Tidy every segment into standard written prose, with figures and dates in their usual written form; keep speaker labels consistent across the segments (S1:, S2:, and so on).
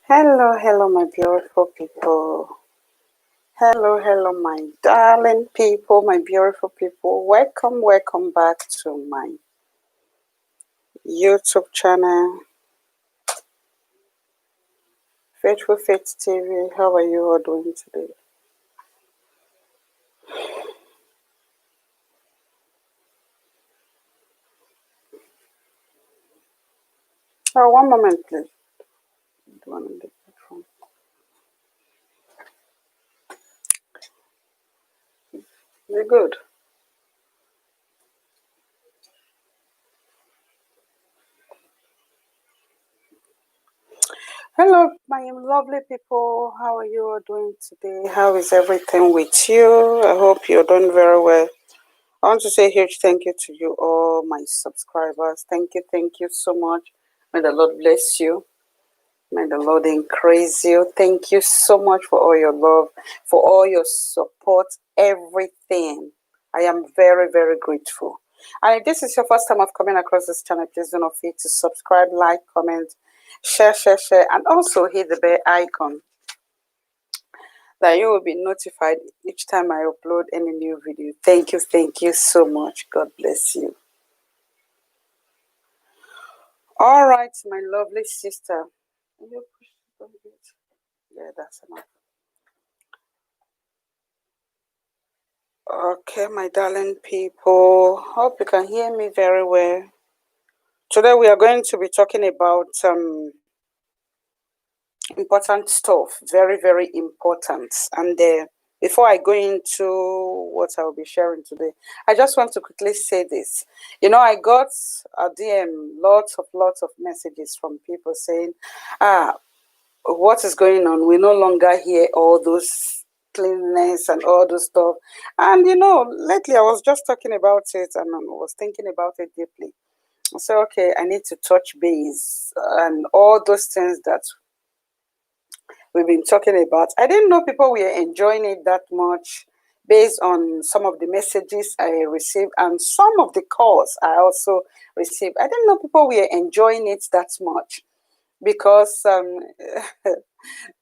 S1: Hello, hello, my beautiful people. Hello, hello, my darling people, my beautiful people. Welcome, welcome back to my YouTube channel, Faithful Faith TV. How are you all doing today? Oh, one moment, please. One on the platform. You're good. Hello, my lovely people. How are you all doing today? How is everything with you? I hope you're doing very well. I want to say a huge thank you to you all, my subscribers. Thank you so much. May the Lord bless you. May the Lord increase you. Thank you so much for all your love, for all your support, everything. I am very, very grateful. And if this is your first time of coming across this channel, please do not forget to subscribe, like, comment, share, and also hit the bell icon that you will be notified each time I upload any new video. Thank you so much. God bless you. All right, my lovely sister. Yeah, that's enough. Okay, my darling people. Hope you can hear me very well. Today we are going to be talking about important stuff. Very, very important. And before I go into what I'll be sharing today, I just want to quickly say this. You know, I got a DM, lots of messages from people saying, what is going on? We no longer hear all those cleanliness and all those stuff. And you know, lately I was just talking about it and I was thinking about it deeply. So okay, I need to touch base and all those things that we've been talking about. I didn't know people were enjoying it that much based on some of the messages I received and some of the calls I also received. I didn't know people were enjoying it that much because the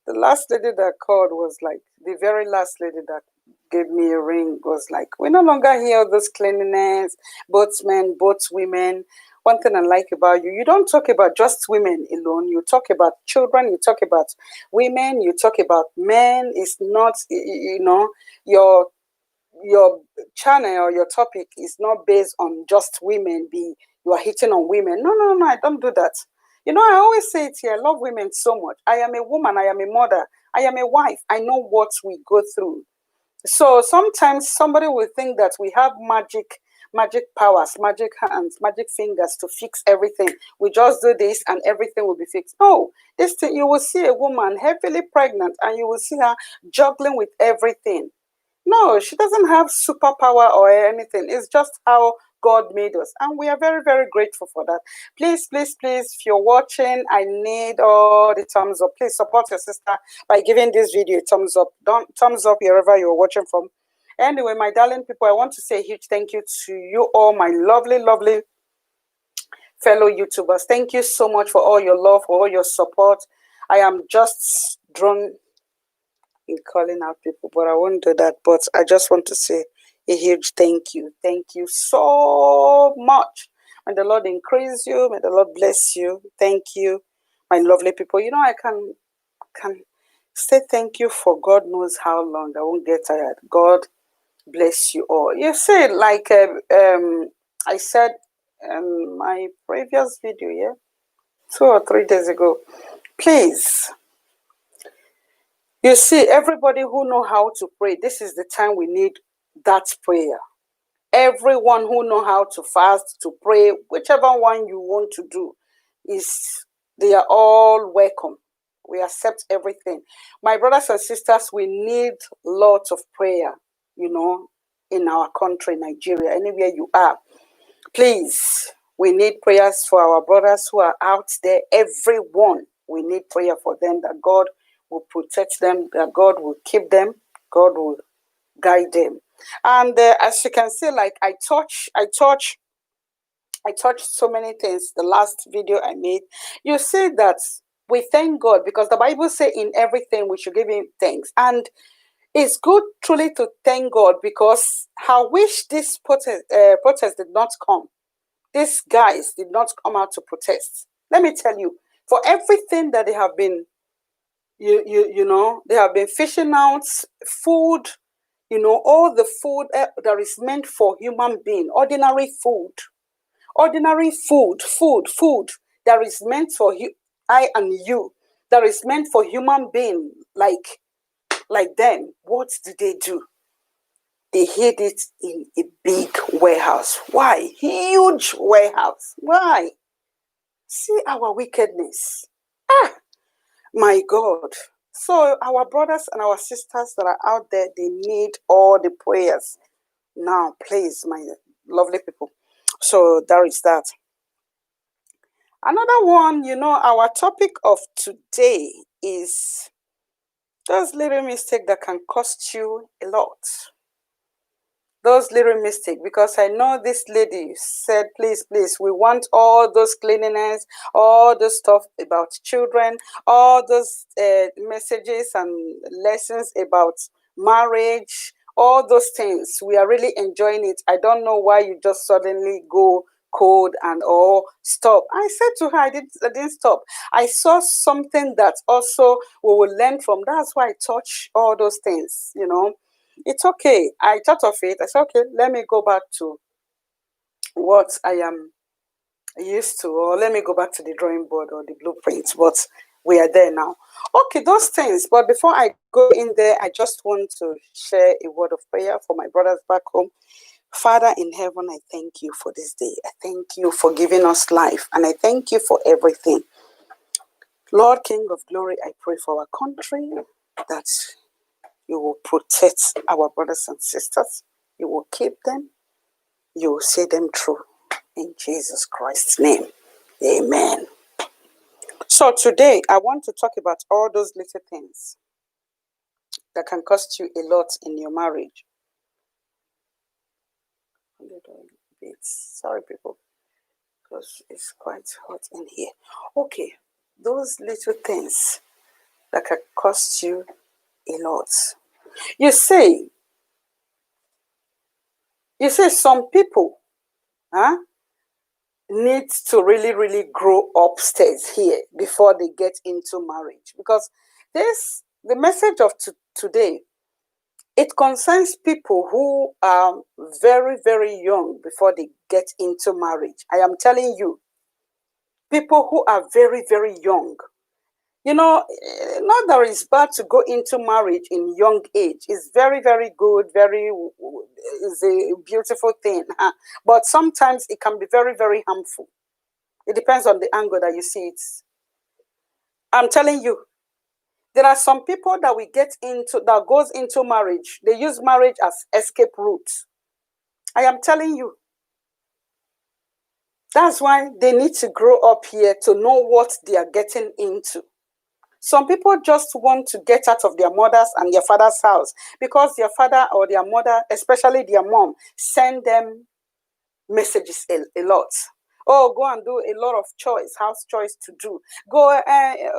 S1: last lady that called was like, the very last lady that gave me a ring was like, we no longer hear this cleanliness, both men, both women. One thing I like about you, you don't talk about just women alone. You talk about children, you talk about women, you talk about men. It's not, you know, your channel or your topic is not based on just women, you are hitting on women. No, I don't do that. You know, I always say it here, I love women so much. I am a woman, I am a mother, I am a wife. I know what we go through. So sometimes somebody will think that we have magic powers, magic hands, magic fingers to fix everything. We just do this and everything will be fixed. No, this thing, you will see a woman heavily pregnant and you will see her juggling with everything. No, she doesn't have superpower or anything. It's just how God made us. And we are very, very grateful for that. Please, if you're watching, I need all the thumbs up. Please support your sister by giving this video a thumbs up. Don't thumbs up wherever you're watching from. Anyway, my darling people, I want to say a huge thank you to you all, my lovely fellow YouTubers. Thank you so much for all your love, for all your support. I am just drawn in calling out people, but I won't do that. But I just want to say a huge thank you. Thank you so much. May the Lord increase you. May the Lord bless you. Thank you, my lovely people. You know, I can say thank you for God knows how long. I won't get tired. God bless you all. You see, like I said my previous video, yeah, 2 or 3 days ago. Please, you see, everybody who know how to pray, this is the time we need that prayer. Everyone who know how to fast, to pray, whichever one you want to do, they are all welcome. We accept everything. My brothers and sisters, we need lots of prayer, you know, in our country, Nigeria, anywhere you are. Please, we need prayers for our brothers who are out there. Everyone, we need prayer for them, that God will protect them, that God will keep them, God will guide them. And as you can see, like I touched so many things. The last video I made, you see that We thank God because the Bible says in everything we should give him thanks. And it's good truly to thank God because I wish this protest did not come. These guys did not come out to protest. Let me tell you, for everything that they have been, they have been fishing out food, all the food that is meant for human being, ordinary food that is meant for I and you, that is meant for human being like them. What did they do? They hid it in a big warehouse. Why? Huge warehouse. Why? See our wickedness. Ah, my God. So our brothers and our sisters that are out there, they need all the prayers. Now, please, my lovely people. So there is that. Another one, our topic of today is those little mistakes that can cost you a lot. Those little mistakes, because I know this lady said, please, we want all those cleanliness, all the stuff about children, all those messages and lessons about marriage, all those things. We are really enjoying it. I don't know why you just suddenly go cold and all stop. I said to her, I didn't stop. I saw something that also we will learn from. That's why I touch all those things, It's okay. I thought of it. I said, okay, let me go back to what I am used to, or let me go back to the drawing board or the blueprint. But we are there now. Okay, those things. But before I go in there, I just want to share a word of prayer for my brothers back home. Father in heaven, I thank you for this day. I thank you for giving us life, and I thank you for everything. Lord, King of glory, I pray for our country that you will protect our brothers and sisters. You will keep them. You will see them through. In Jesus Christ's name, amen. So today, I want to talk about all those little things that can cost you a lot in your marriage. Sorry, people, because it's quite hot in here. Okay, those little things that can cost you a lot. You see some people need to really, really grow upstairs here before they get into marriage, because the message of today, it concerns people who are very, very young before they get into marriage. I am telling you, people who are very, very young. Not that it's bad to go into marriage in young age. It's very, very good, is a beautiful thing. But sometimes it can be very, very harmful. It depends on the angle that you see it. I'm telling you, there are some people that goes into marriage. They use marriage as escape route. I am telling you. That's why they need to grow up here to know what they are getting into. Some people just want to get out of their mother's and their father's house because their father or their mother, especially their mom, send them messages a lot. Oh, go and do a lot of house chores to do. Go,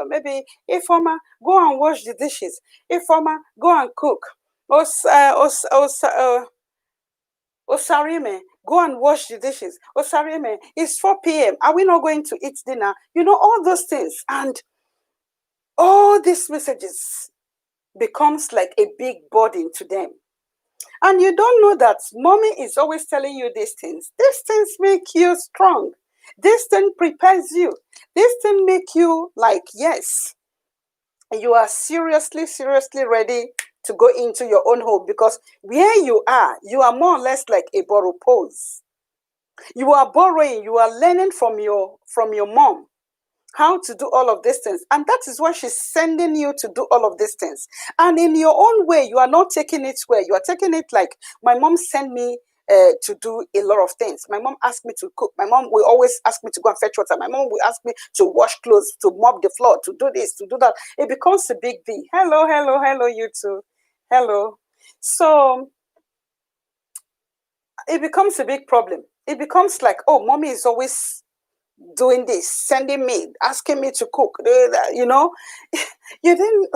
S1: maybe, Ifoma, go and wash the dishes. Ifoma, go and cook. Osarime, go and wash the dishes. Osarime, it's 4 p.m. Are we not going to eat dinner? All those things. And all these messages becomes like a big burden to them. And you don't know that mommy is always telling you these things. These things make you strong. This thing prepares you. This thing make you like, yes, you are seriously ready to go into your own home, because where you are more or less like a borrow pose. You are borrowing, you are learning from your mom how to do all of these things. And that is why she's sending you to do all of these things. And in your own way, you are not taking it where you are taking it like, my mom sent me to do a lot of things. My mom asked me to cook. My mom will always ask me to go and fetch water. My mom will ask me to wash clothes, to mop the floor, to do this, to do that. It becomes a big deal. Hello, you two. Hello. So it becomes a big problem. It becomes like, oh, mommy is always doing this, sending me, asking me to cook, you know. You didn't,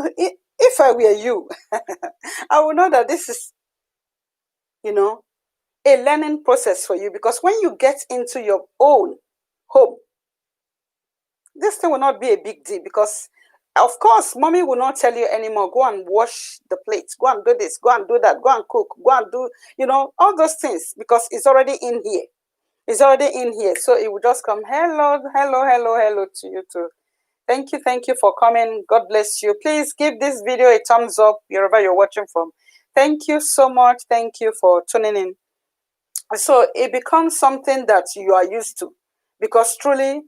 S1: if I were you, I would know that this is, you know, a learning process for you, because when you get into your own home, this thing will not be a big deal, because of course mommy will not tell you anymore, go and wash the plates, go and do this, go and do that, go and cook, go and do, you know, all those things, because it's already in here. It's already in here. So it will just come, hello, hello, hello, hello to you too. Thank you for coming. God bless you. Please give this video a thumbs up wherever you're watching from. Thank you so much. Thank you for tuning in. So it becomes something that you are used to, because truly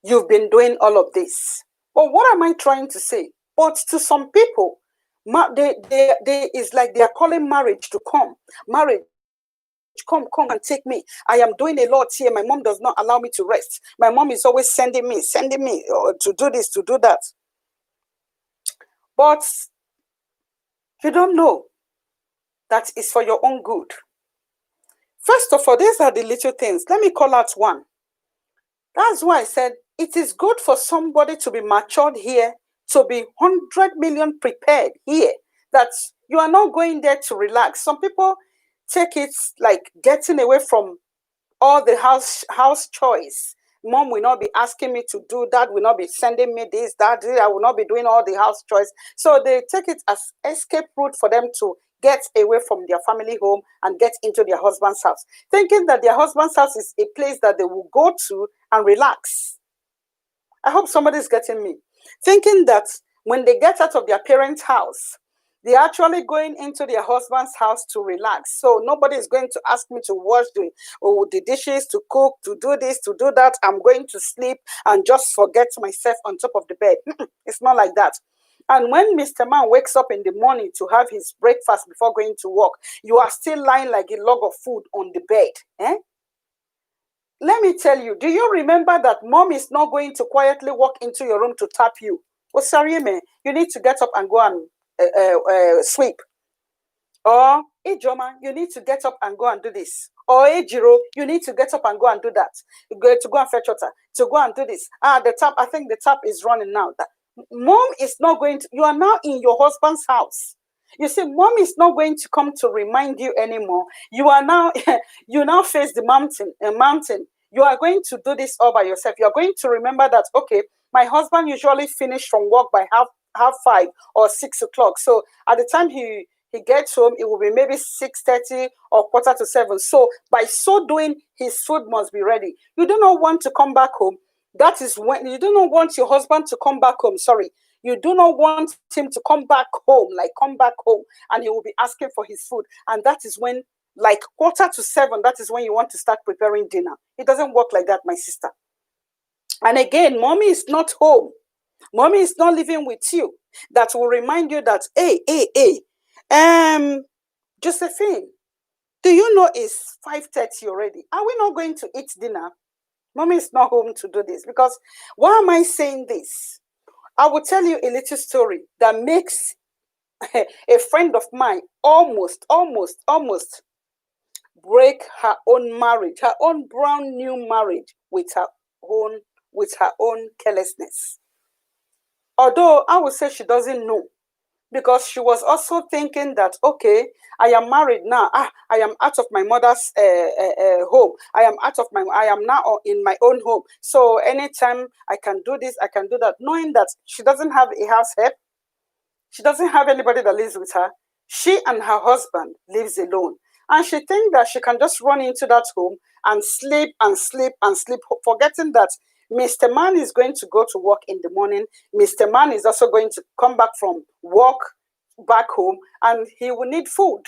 S1: you've been doing all of this. But what am I trying to say? But to some people, they is like they are calling marriage to come. Marriage, come and take me. I am doing a lot here. My mom does not allow me to rest. My mom is always sending me to do this, to do that. But you don't know that it's for your own good. First of all, these are the little things. Let me call out one. That's why I said it is good for somebody to be matured here, to be 100 million prepared here, that you are not going there to relax. Some people take it like getting away from all the house choice. Mom will not be asking me to do that, will not be sending me this, that, I will not be doing all the house choice. So they take it as escape route for them to get away from their family home and get into their husband's house, thinking that their husband's house is a place that they will go to and relax. I hope somebody's getting me. Thinking that when they get out of their parents' house, they're actually going into their husband's house to relax. So nobody is going to ask me to wash the dishes, to cook, to do this, to do that. I'm going to sleep and just forget myself on top of the bed. It's not like that. And when Mr. Man wakes up in the morning to have his breakfast before going to work, you are still lying like a log of food on the bed. Eh? Let me tell you, do you remember that mom is not going to quietly walk into your room to tap you? Oh, sorry, man, you need to get up and go and sweep. Or, hey, Joma, you need to get up and go and do this. Or, hey, Jiro, you need to get up and go and do that. To go and fetch water, to go and do this. The tap, I think the tap is running now. Mom is not going to, you are now in your husband's house. You see, mom is not going to come to remind you anymore. You are now, you now face the mountain. You are going to do this all by yourself. You are going to remember that, okay, my husband usually finished from work by half 5 or 6 o'clock. So at the time he gets home, it will be maybe 6:30 or 6:45. So by so doing, his food must be ready. You do not want to come back home. That is when you do not want your husband to come back home. Sorry. You do not want him to come back home, and he will be asking for his food. And that is when, like 6:45, that is when you want to start preparing dinner. It doesn't work like that, my sister. And again, mommy is not home. Mommy is not living with you. That will remind you that, hey, Josephine, do you know it's 5:30 already? Are we not going to eat dinner? Mommy is not home to do this. Because why am I saying this? I will tell you a little story that makes a friend of mine almost break her own marriage, her own brand new marriage with her own carelessness. Although I would say she doesn't know, because she was also thinking that, okay, I am married now. I am out of my mother's home. I am now in my own home. So anytime I can do this, I can do that, knowing that she doesn't have a house help. She doesn't have anybody that lives with her. She and her husband lives alone. And she thinks that she can just run into that home and sleep, forgetting that Mr. Man is going to go to work in the morning. Mr. Man is also going to come back from work back home, and he will need food.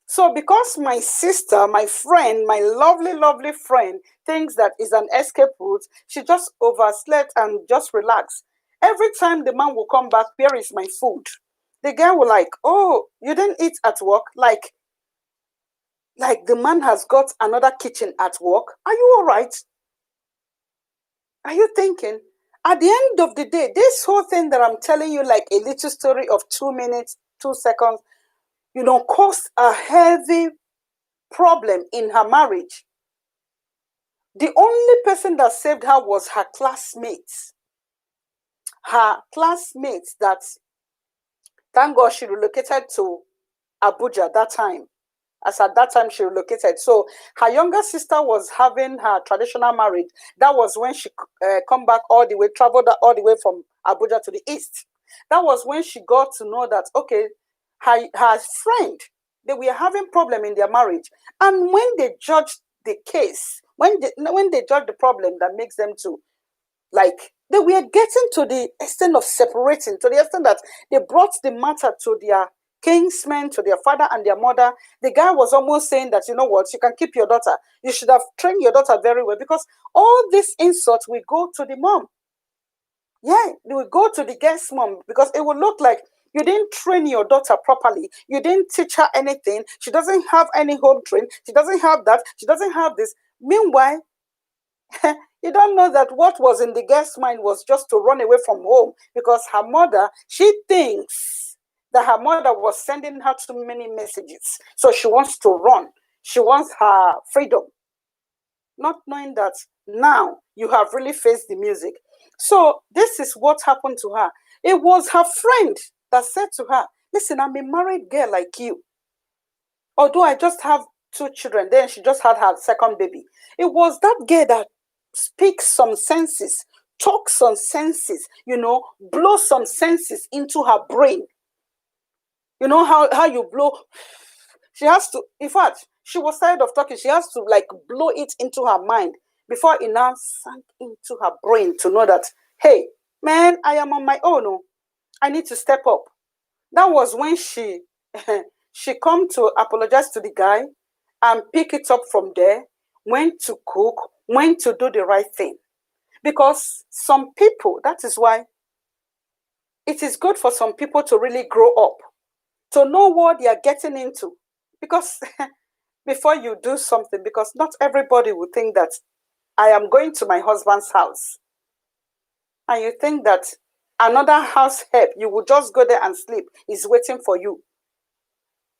S1: So because my sister, my friend, my lovely, lovely friend thinks that is an escape route, she just overslept and just relaxed. Every time the man will come back, where is my food? The girl will like, oh, you didn't eat at work? Like the man has got another kitchen at work. Are you all right? Are you thinking? At the end of the day, this whole thing that I'm telling you, like a little story of 2 minutes, 2 seconds, caused a heavy problem in her marriage. The only person that saved her was her classmates. Her classmates that, thank God, she relocated to Abuja that time. As at that time, she relocated. So her younger sister was having her traditional marriage. That was when she come back all the way, traveled all the way from Abuja to the east. That was when she got to know that, okay, her friend, they were having problem in their marriage. And when they judged the case, when they judged the problem that makes them to, like, they were getting to the extent of separating, to the extent that they brought the matter to their kinsmen, to their father and their mother. The guy was almost saying that, you know what, you can keep your daughter. You should have trained your daughter very well, because all these insults will go to the mom. Yeah, they will go to the guest mom, because it will look like you didn't train your daughter properly. You didn't teach her anything. She doesn't have any home train. She doesn't have that. She doesn't have this. Meanwhile, you don't know that what was in the guest's mind was just to run away from home, because her mother, she thinks that her mother was sending her too many messages. So she wants to run. She wants her freedom. Not knowing that now you have really faced the music. So this is what happened to her. It was her friend that said to her, listen, I'm a married girl like you. Although I just have 2 children, then she just had her second baby. It was that girl that speaks some senses, talks some senses, blow some senses into her brain. You know how you blow. She has to, in fact, she was tired of talking. She has to like blow it into her mind before it now sank into her brain to know that, hey, man, I am on my own. Oh, I need to step up. That was when she she come to apologize to the guy and pick it up from there, went to cook, went to do the right thing. Because some people, that is why it is good for some people to really grow up, to know what they are getting into. Because before you do something, because not everybody will think that I am going to my husband's house. And you think that another house help, you will just go there and sleep, is waiting for you.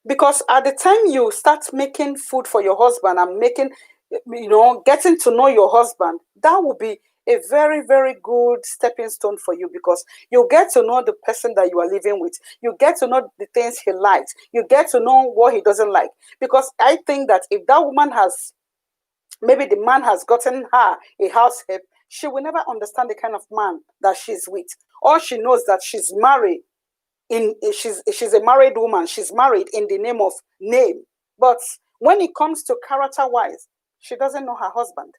S1: Because at the time you start making food for your husband and making, getting to know your husband, that will be a very, very good stepping stone for you, because you get to know the person that you are living with. You get to know the things he likes. You get to know what he doesn't like. Because I think that if that woman has, maybe the man has gotten her a house help, she will never understand the kind of man that she's with. All she knows that she's married. She's a married woman. She's married in the name. But when it comes to character wise, she doesn't know her husband.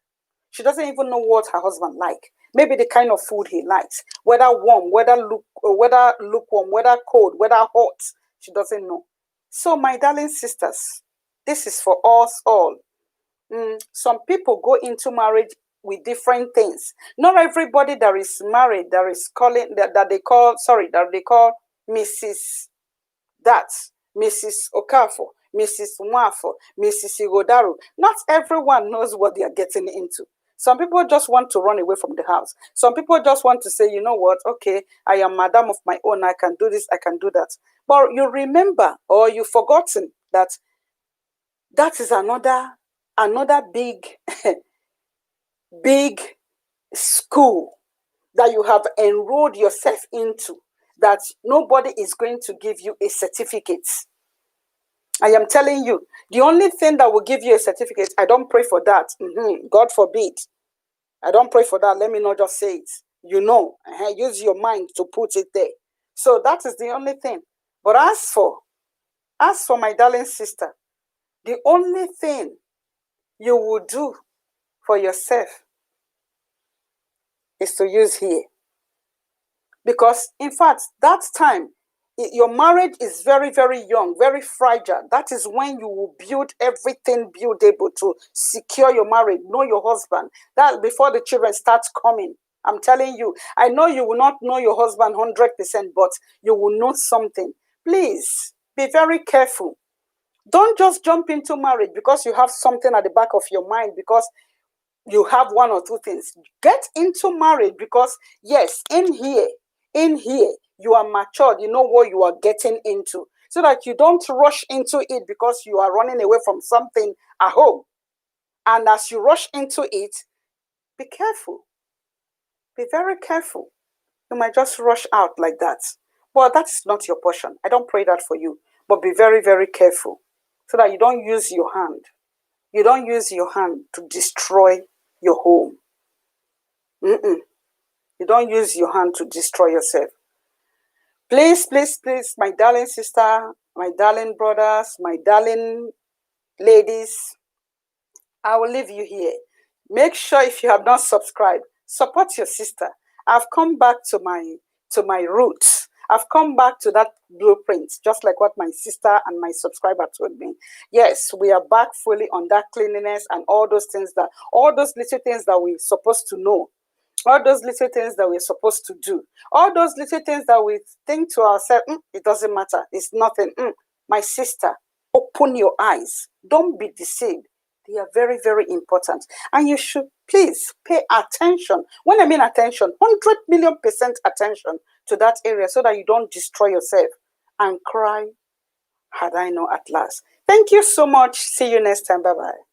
S1: She doesn't even know what her husband like. Maybe the kind of food he likes, whether warm, whether lukewarm, whether cold, whether hot. She doesn't know. So, my darling sisters, this is for us all. Some people go into marriage with different things. Not everybody that is married, that is calling that they call Mrs. That, Mrs. Okafor, Mrs. Mwafo, Mrs. Igodaru. Not everyone knows what they are getting into. Some people just want to run away from the house. Some people just want to say, you know what, okay, I am madam of my own, I can do this, I can do that. But you remember, or you've forgotten that is another big, big school that you have enrolled yourself into, that nobody is going to give you a certificate. I am telling you, the only thing that will give you a certificate, I don't pray for that. God forbid. I don't pray for that. Let me not just say it. Use your mind to put it there. So that is the only thing. But as for my darling sister, the only thing you will do for yourself is to use here. Because, in fact, that time, your marriage is very, very young, very fragile. That is when you will build everything buildable to secure your marriage, know your husband. That before the children start coming. I'm telling you, I know you will not know your husband 100%, but you will know something. Please be very careful. Don't just jump into marriage because you have something at the back of your mind, because you have one or two things. Get into marriage because, yes, in here, you are matured. You know what you are getting into, so that you don't rush into it because you are running away from something at home. And as you rush into it, be careful. Be very careful. You might just rush out like that. Well, that is not your portion. I don't pray that for you. But be very, very careful so that you don't use your hand. You don't use your hand to destroy your home. You don't use your hand to destroy yourself. Please, please, please, my darling sister, my darling brothers, my darling ladies, I will leave you here. Make sure if you have not subscribed, support your sister. I've come back to my roots. I've come back to that blueprint, just like what my sister and my subscriber told me. Yes, we are back fully on that cleanliness and all those little things that we're supposed to know, all those little things that we're supposed to do, all those little things that we think to ourselves, it doesn't matter, it's nothing. My sister, open your eyes. Don't be deceived. They are very, very important. And you should please pay attention. When I mean attention, 100,000,000% attention to that area so that you don't destroy yourself and cry, had I known at last. Thank you so much. See you next time. Bye-bye.